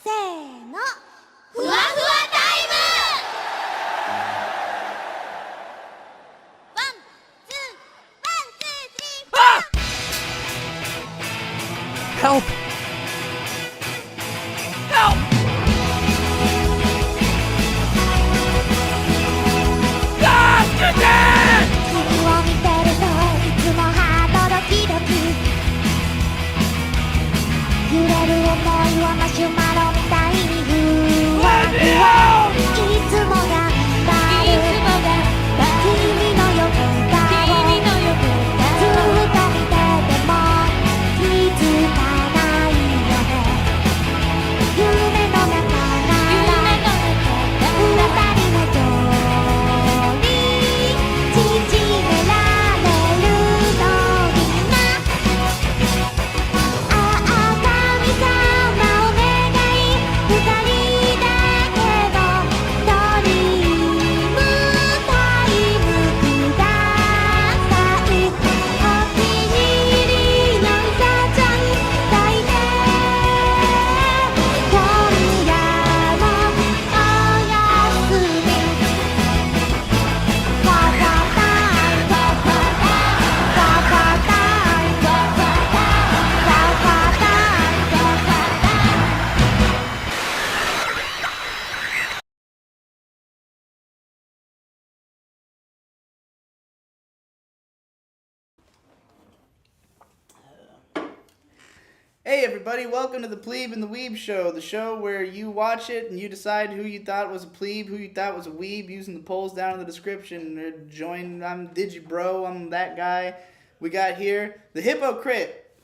せーのふわふわタイムワン、ツー、ワン、ツー、スリー、Help! Help! Ah, get dead! 君を見てるといつもハートドキドキ揺れる想いはマシュマロみたいにふわふわいつも頑張る君の横顔ずっと見てても気づかないよね夢の中なら二人の距離縮められるのになああ神様お願い二人だけのドリームタイムくださいお気に入りのさちゃん抱いて今夜もおやすみファファタイムファファタイムファファタイムファファタイムファファタイムファファタイムHey everybody, welcome to the Pleeb and the Weeb show, the show where you watch it and you decide who you thought was a plebe, who you thought was a weeb, using the polls down in the description. Join, I'm Digibro, I'm that guy. We got here the Hypocrite.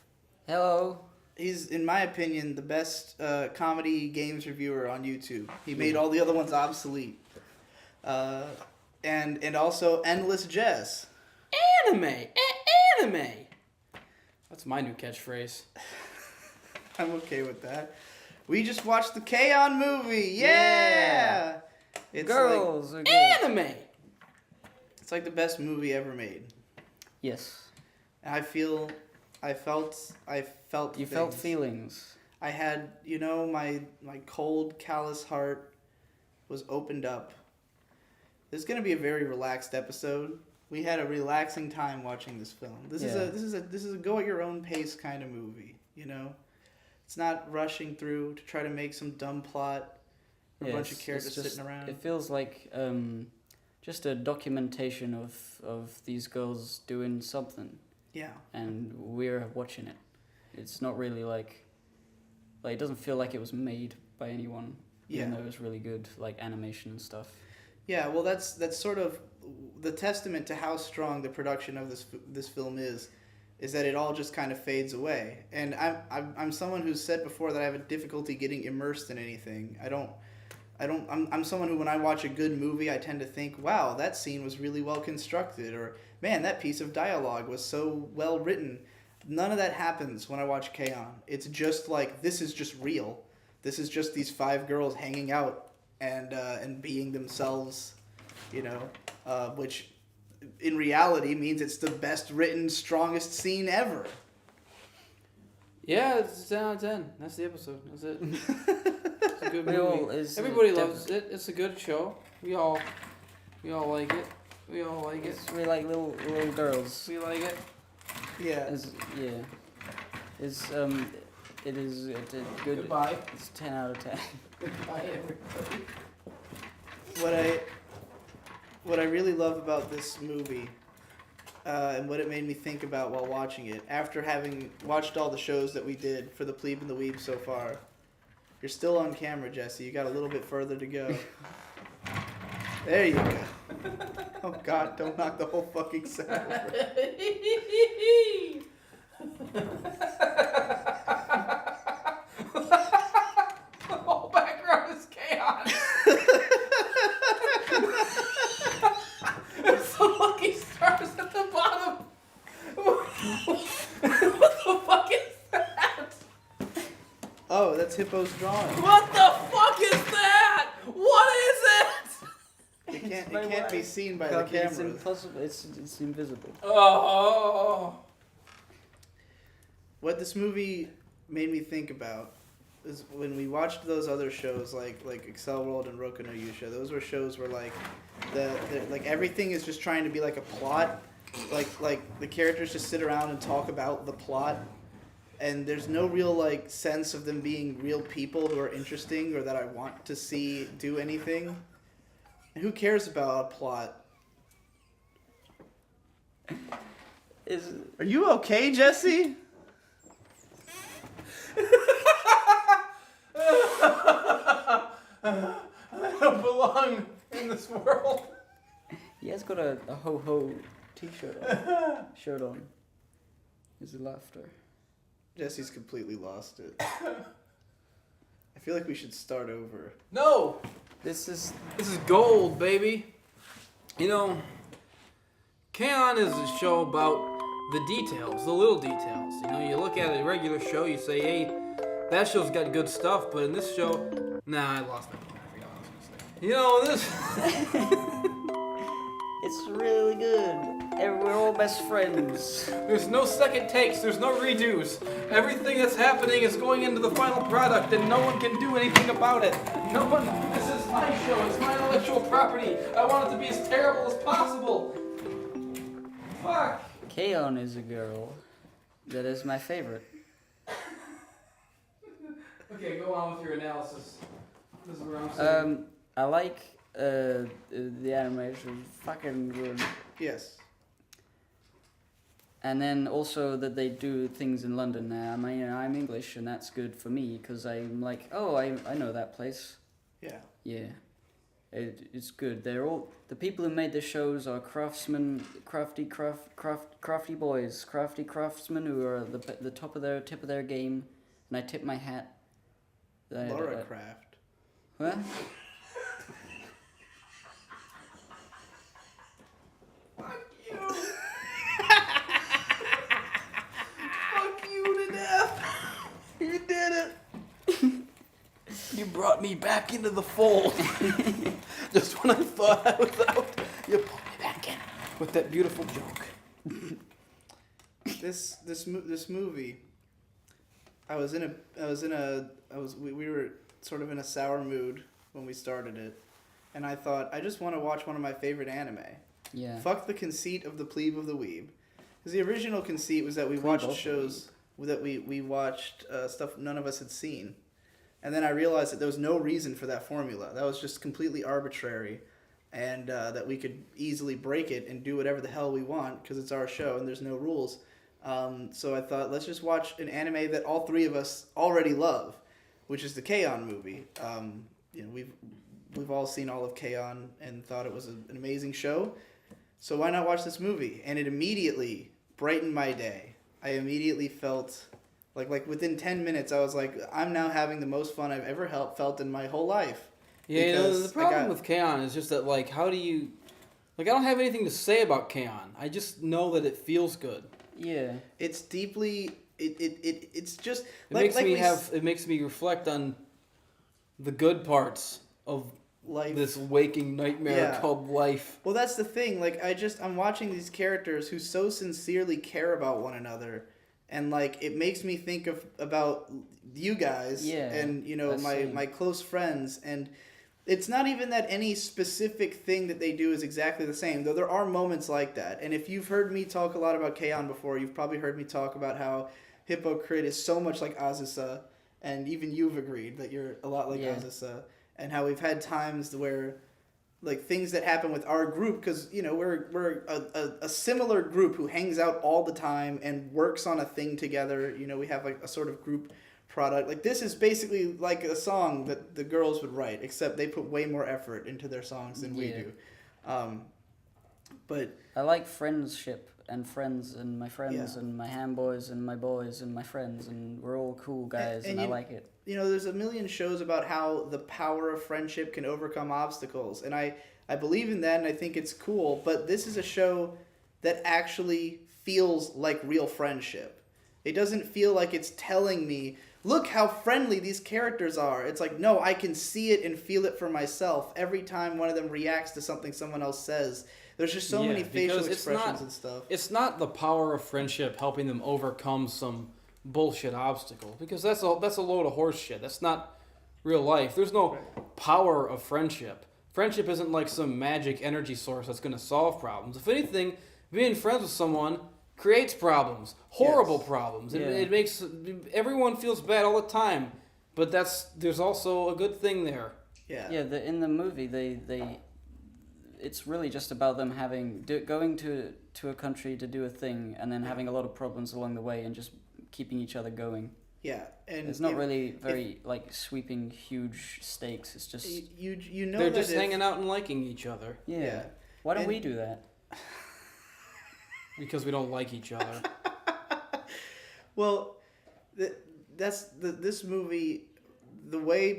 Hello. He's, in my opinion, the best comedy games reviewer on YouTube. He made all the other ones obsolete. And also Endless Jess. Anime! Anime! That's my new catchphrase. I'm okay with that. We just watched the K-On! Movie. Yeah! It's Girls are good. Anime! It's like the best movie ever made. Yes. I felt You felt things. feelings. I had, my cold, callous heart was opened up. This is gonna be a very relaxed episode. We had a relaxing time watching this film. This is a go at your own pace kind of movie. It's not rushing through to try to make some dumb plot or a bunch of characters sitting around. It feels like just a documentation of these girls doing something. Yeah. And we're watching it. It's not really like it doesn't feel like it was made by anyone. Even though it was really good, like animation and stuff. Yeah, well, that's sort of the testament to how strong the production of this film is that it all just kind of fades away. And I'm someone who's said before that I have a difficulty getting immersed in anything. I'm someone who, when I watch a good movie, I tend to think, wow, that scene was really well constructed, or man, that piece of dialogue was so well written. None of that happens when I watch K-On! It's just like, this is just real. This is just these 5 girls hanging out and being themselves, which in reality means it's the best written, strongest scene ever. Yeah, it's 10 out of 10. That's the episode. That's it. It's a good movie. Everybody loves it. It's a good show. We all like it. We We like little girls. We like it. Yeah. It is a good. Goodbye. It's 10 out of 10. Goodbye, everybody. What I really love about this movie, and what it made me think about while watching it, after having watched all the shows that we did for the Pleeb and the Weeb so far, you're still on camera, Jesse. You got a little bit further to go. There you go. Oh God! Don't knock the whole fucking set over. The whole background is chaos. There's some lucky stars at the bottom. What the fuck is that? Oh, that's Hippo's drawing. What the fuck is that? What is it? It can't be seen by the camera. It's impossible. It's invisible. Oh. What this movie made me think about is when we watched those other shows like Excel World and Roku no Yusha. Those were shows where like the like everything is just trying to be like a plot. Like the characters just sit around and talk about the plot, and there's no real like sense of them being real people who are interesting or that I want to see do anything. And who cares about a plot? Are you okay, Jesse? I don't belong in this world. He has got a ho-ho t-shirt on. His laughter. Jesse's completely lost it. I feel like we should start over. No! This is gold, baby. You know, K-On! Is a show about the details, the little details. You know, you look at a regular show, you say, hey, that show's got good stuff, but in this show, nah, I lost my point. I forgot what I was going to say. You know, this... It's really good. We're all best friends. There's no second takes, there's no redos. Everything that's happening is going into the final product, and no one can do anything about it. No one, this is my show, it's my intellectual property. I want it to be as terrible as possible. Fuck. K-On! Is a girl that is my favorite. Okay, go on with your analysis. This is where I'm sitting. I like the animation, fucking good. Yes. And then also that they do things in London now. I mean, I'm English, and that's good for me because I'm like, oh, I know that place. Yeah. Yeah, it's good. They're all the people who made the shows are crafty boys, crafty craftsmen who are the tip of their game, and I tip my hat. Laura Craft. What? Fuck you. Fuck you to death. You did it. You brought me back into the fold. Just when I thought I was out, you pulled me back in with that beautiful joke. This movie. We were sort of in a sour mood when we started it, and I thought I just want to watch one of my favorite anime. Yeah. Fuck the conceit of the Pleeb of the Weeb, because the original conceit was that we watched shows that we watched stuff none of us had seen. And then I realized that there was no reason for that formula. That was just completely arbitrary, and that we could easily break it and do whatever the hell we want because it's our show and there's no rules. So I thought, let's just watch an anime that all three of us already love, which is the K-On! Movie. We've all seen all of K-On! And thought it was an amazing show. So why not watch this movie? And it immediately brightened my day. I immediately felt... Like within 10 minutes, I was like, I'm now having the most fun I've ever felt in my whole life. Yeah, the problem with K-On! Is just that, like, how do you... Like, I don't have anything to say about K-On! I just know that it feels good. Yeah. It's deeply... It's just... It makes me reflect on the good parts of life. This waking nightmare called life. Well, that's the thing. Like, I'm watching these characters who so sincerely care about one another. And, like, it makes me think about you guys and, you know, my close friends. And it's not even that any specific thing that they do is exactly the same, though there are moments like that. And if you've heard me talk a lot about K-On! Before, you've probably heard me talk about how Hypocrite is so much like Azusa. And even you've agreed that you're a lot like Azusa. And how we've had times where... like things that happen with our group, because you know we're a similar group who hangs out all the time and works on a thing together. You know, we have like a sort of group product. Like this is basically like a song that the girls would write, except they put way more effort into their songs than we do. But I like friendship and friends and my friends and my handboys and my boys and my friends, and we're all cool guys, and I like it. You know, there's a million shows about how the power of friendship can overcome obstacles, and I believe in that, and I think it's cool, but this is a show that actually feels like real friendship. It doesn't feel like it's telling me, look how friendly these characters are. It's like, no, I can see it and feel it for myself every time one of them reacts to something someone else says. There's just so many facial expressions and stuff. It's not the power of friendship helping them overcome some bullshit obstacle, because that's a load of horse shit. That's not real life. There's no power of friendship. Friendship isn't like some magic energy source that's going to solve problems. If anything, being friends with someone creates problems, horrible problems. It makes everyone feels bad all the time. But there's also a good thing there. Yeah. Yeah. In the movie, they it's really just about them going to a country to do a thing, and then having a lot of problems along the way, and just keeping each other going. Yeah, and it's not really very like sweeping huge stakes. It's just you know they're just hanging out and liking each other. Yeah. Why don't we do that? Because we don't like each other. Well, this movie,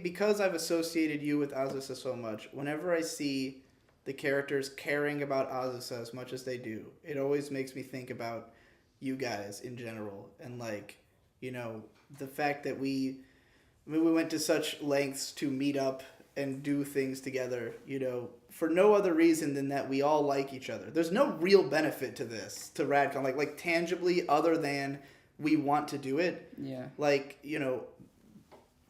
because I've associated you with Azusa so much, whenever I see the characters caring about Azusa as much as they do, it always makes me think about you guys in general, and like, you know, the fact that we went to such lengths to meet up and do things together, you know, for no other reason than that we all like each other. There's no real benefit to this, to Radcon, like tangibly, other than we want to do it. Yeah. Like, you know,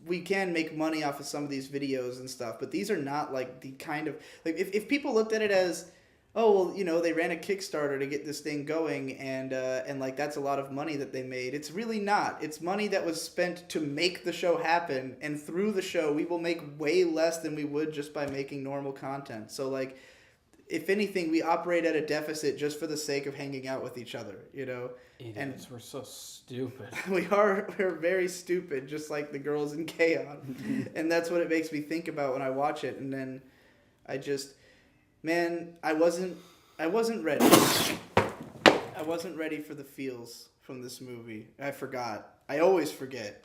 we can make money off of some of these videos and stuff, but these are not like the kind of, like, if people looked at it as, oh, well, you know, they ran a Kickstarter to get this thing going, and like that's a lot of money that they made. It's really not. It's money that was spent to make the show happen, and through the show, we will make way less than we would just by making normal content. So, like, if anything, we operate at a deficit just for the sake of hanging out with each other, you know? Idiots, we're so stupid. We're very stupid, just like the girls in K-On! And that's what it makes me think about when I watch it, and then I just... Man, I wasn't ready. I wasn't ready for the feels from this movie. I forgot. I always forget.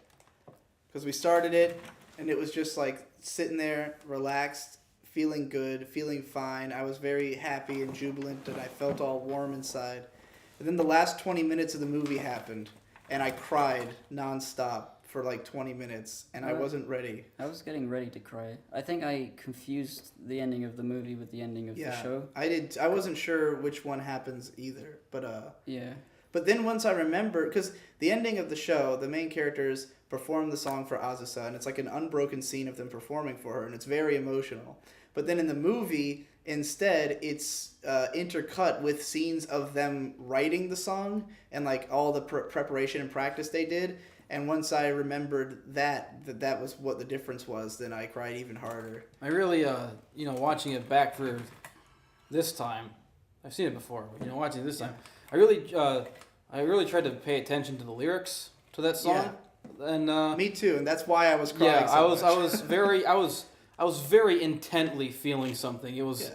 Because we started it, and it was just like sitting there, relaxed, feeling good, feeling fine. I was very happy and jubilant, and I felt all warm inside. And then the last 20 minutes of the movie happened, and I cried nonstop for like 20 minutes, and I wasn't ready. I was getting ready to cry. I think I confused the ending of the movie with the ending of the show. I did. I wasn't sure which one happens either, but yeah. But then once I remember, because the ending of the show, the main characters perform the song for Azusa, and it's like an unbroken scene of them performing for her, and it's very emotional. But then in the movie, instead, it's intercut with scenes of them writing the song and like all the preparation and practice they did. And once I remembered that was what the difference was, then I cried even harder. I really, you know, watching it back for this time, I've seen it before, but, you know, watching it this time, I really tried to pay attention to the lyrics to that song. Yeah. And me too, and that's why I was crying. Yeah, so much. I was very intently feeling something. It was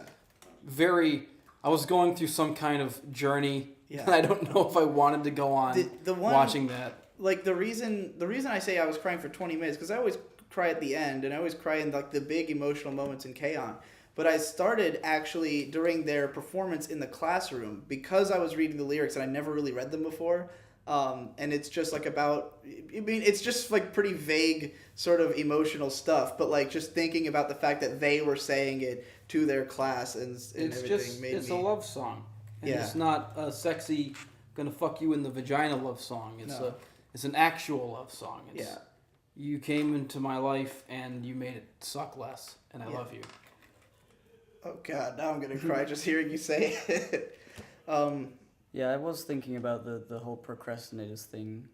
I was going through some kind of journey. Yeah. And I don't know if I wanted to go on watching that. Like the reason I say I was crying for 20 minutes, because I always cry at the end, and I always cry in like the big emotional moments in K-On! But I started actually during their performance in the classroom, because I was reading the lyrics and I never really read them before. And it's just like it's just like pretty vague sort of emotional stuff, but like just thinking about the fact that they were saying it to their class and everything it's a love song. And it's not a sexy, gonna fuck you in the vagina love song. It's an actual love song. You came into my life and you made it suck less, and I love you. Oh God, now I'm gonna cry just hearing you say it. Yeah, I was thinking about the whole procrastinators thing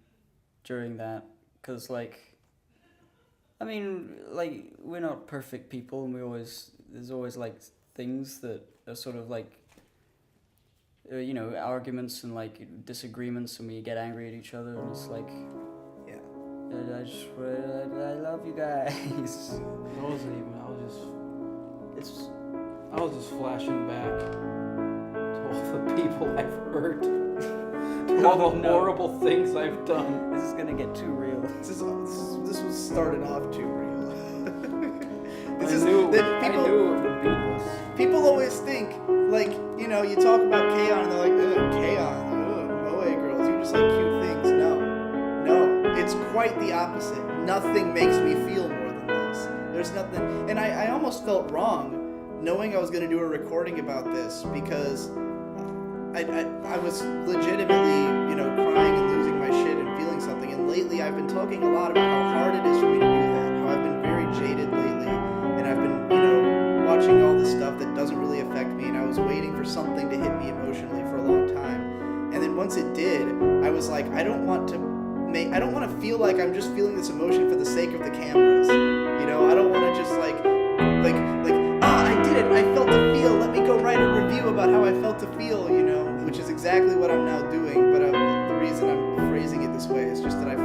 during that, because like, I mean, like, we're not perfect people, and there's always like things that are sort of like, you know, arguments and like disagreements, and we get angry at each other, and it's like, I love you guys. I wasn't even. I was just flashing back to all the people I've hurt, to all the horrible things I've done. This is gonna get too real. This was started off too real. I knew it would be this. People always think, like, you know, you talk about K-On! And they're like, ugh, K-On!, ugh, Moe girls, you just like cute things. No, it's quite the opposite. Nothing makes me feel more than this. There's nothing, and I almost felt wrong knowing I was going to do a recording about this, because I was legitimately, you know, crying and losing my shit and feeling something, and lately I've been talking a lot about how hard it is for me to do that, how I've been very jaded lately, and I've been, watching all this stuff that doesn't really affect me, and I was waiting for something to hit me emotionally for a long time. And then once it did, I was like, I don't want to feel like I'm just feeling this emotion for the sake of the cameras. I don't want to just I did it, I felt the feel, let me go write a review about how I felt to feel, which is exactly what I'm now doing, but the reason I'm phrasing it this way is just that it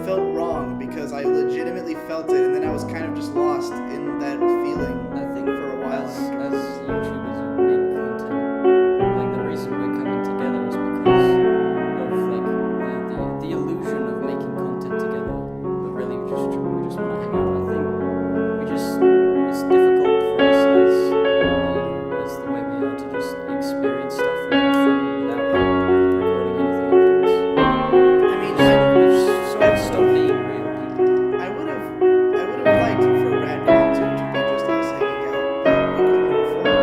felt wrong, because I legitimately felt it, and then I was kind of just lost in that feeling I think for a while. as YouTubers who make content, the reason we're coming together is because of the illusion of making content together, but really we just want to hang out. I think it's difficult for us as the way we are to just experience stuff without recording anything afterwards. I mean, Stop being real people. I would have liked for a rad concert to be just us hanging out, but we couldn't afford it.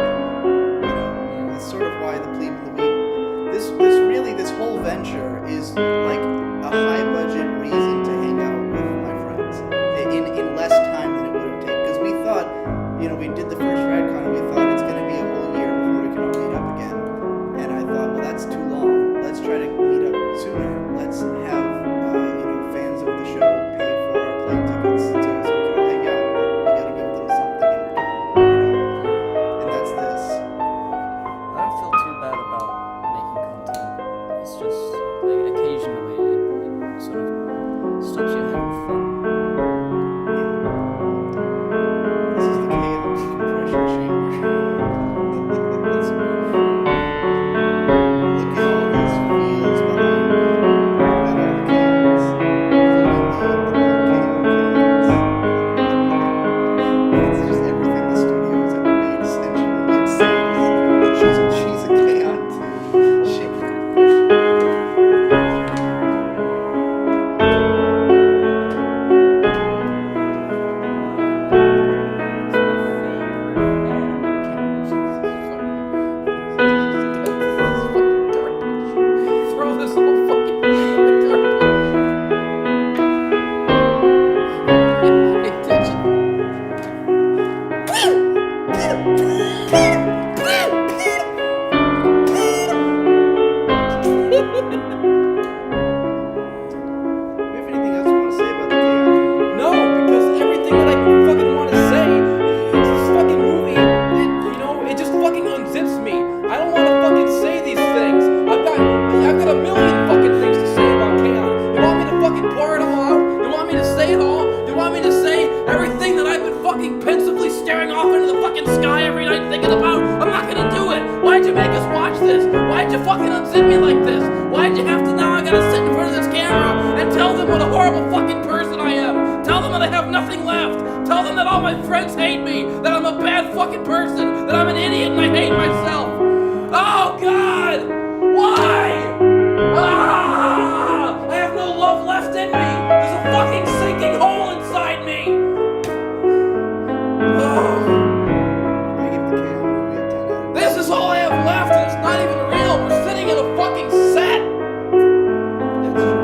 That's sort of why the Pleeb and the Weeb. This whole venture is like a high budget reason to hang out with my friends in less time than it would have taken. Because we thought, we did the first RadCon and we thought it's going to be a whole year before we can all meet up again. And I thought, well, that's too long. Let's try to meet up sooner. Let's have fans of the show pay for our plane tickets so we can all hang out. But we got to give them something in return, and that's this. I don't feel too bad about making content. It's just occasionally it sort of stops you having fun. This is the chaos compression chamber. Look at all these fields behind me. Look at all the chaos, including it's just everything the studio has ever made, essentially. It says she's a chaos. Throw this little fucking thing in the garbage. Do you have anything else you want to say about the chaos? No, because everything that I fucking want to say is this fucking movie. It just fucking unzips me. I don't want to fucking say these things. I've got a million fucking things to say about K-On! You want me to fucking pour it all out? You want me to say it all? You want me to say everything that I've been fucking pensively staring off into the fucking sky every night thinking about? I'm not gonna do it. Why'd you make us watch this? Why'd you fucking unzip me like this? Why'd you have to now? I gotta sit in front of this camera and tell them what a horrible fucking person I am. Tell them that I have nothing left. Tell them that all my friends hate me. That I'm a bad fucking person. That I'm an idiot and I hate myself. Oh God! Why? I have no love left in me. There's a fucking sinking hole inside me. I give the chaos movie a 10 out of 10. This is all I have left, and it's not even real. We're sitting in a fucking set. That's true.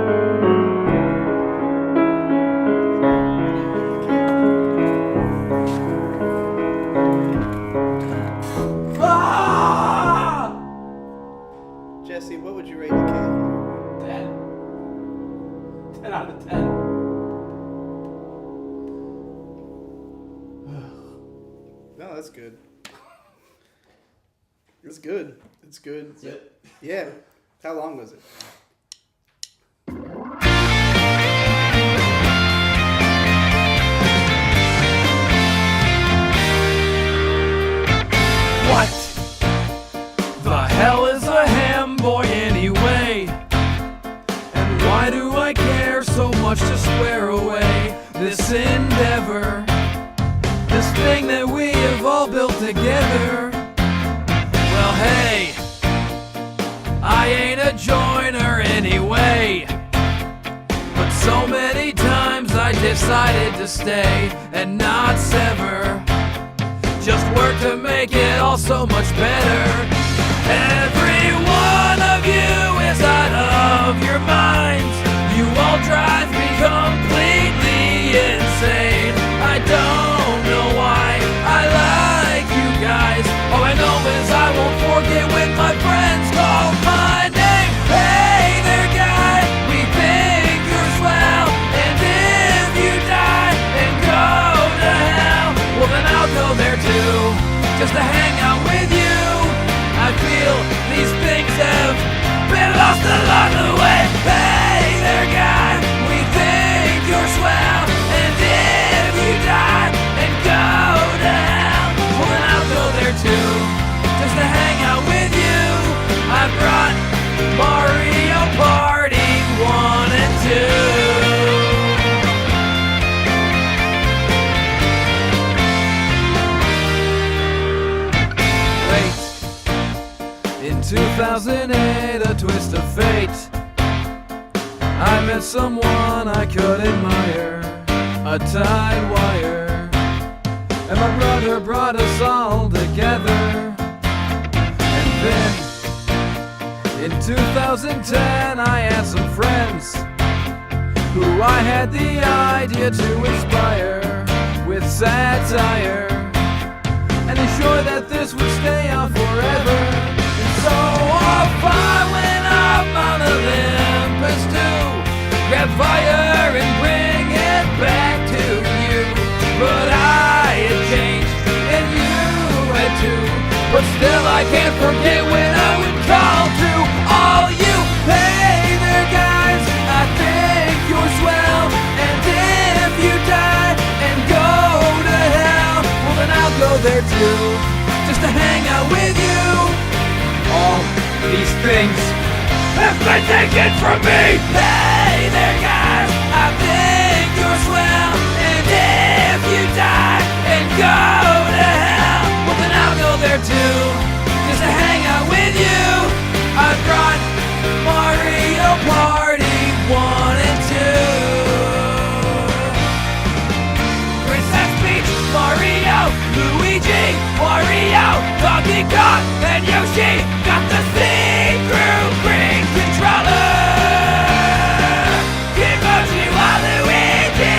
Jesse, what would you rate the chaos movie? 10. 10 out of 10. No, that's good. It's good. It's good. That's it. Yeah. How long was it? What the hell is a ham boy anyway? And why do I care so much to swear away this endeavor? This thing that we have all built together. Well, hey, I ain't a joiner anyway. But so many times I decided to stay and not sever. Just work to make it all so much better. Every one of you is out of your minds. You all all drive me completely insane. I don't know why I like you guys. All I know is I won't forget when my friends call my name. Hey there, guy, we think you're swell, and if you die and go to hell, well then I'll go there too, just to hang out with you. I feel these things have been lost along the way. Hey there, guy, we think you're swell, and if you die and go to hell, well then I'll go there too, just to hang out with you. I brought Mario Party 1 and 2. Wait, in 2008, a twist of fate, I met someone I could admire, a tied wire, and my brother brought us all together. And then, in 2010, I had some friends who I had the idea to inspire with satire, and ensured that this would stay on forever. And so off I went up Mount Olympus to grab fire and bring it back to you. But I had changed and you had too. But still I can't forget when I would call to all you. Hey there, guys, I think you're swell, and if you die and go to hell, well then I'll go there too, just to hang out with you. All these things have been taken from me. Hey there, guys, I think you're swell, and if you die and go to hell, well then I'll go there too, just to hang out with you. I brought Mario Party 1 and 2. Princess Peach, Mario, Luigi, Wario, Donkey Kong, and Yoshi got the see-through green controller. Kimochi Waluigi.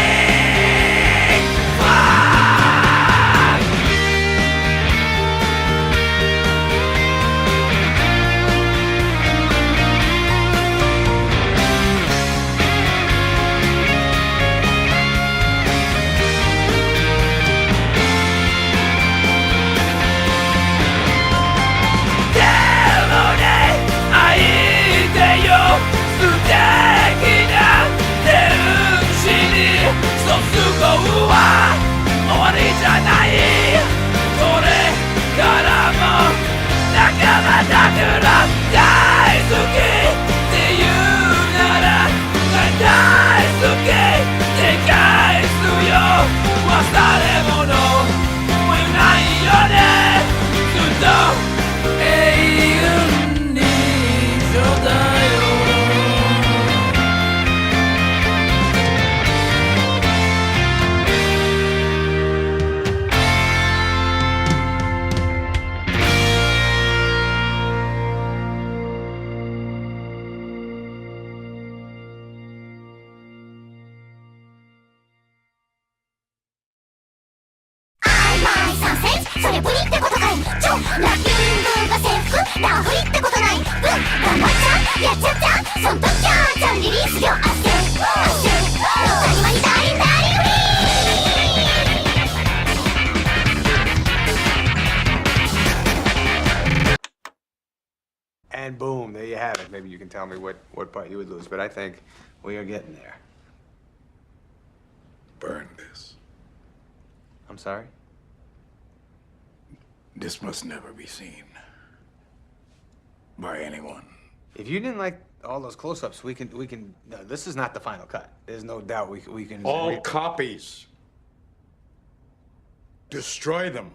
And boom, there you have it. Maybe you can tell me what part you would lose, but I think we are getting there. Burn this. I'm sorry? This must never be seen by anyone. If you didn't like all those close-ups, we can. No, this is not the final cut. There's no doubt we can. All copies. Destroy them.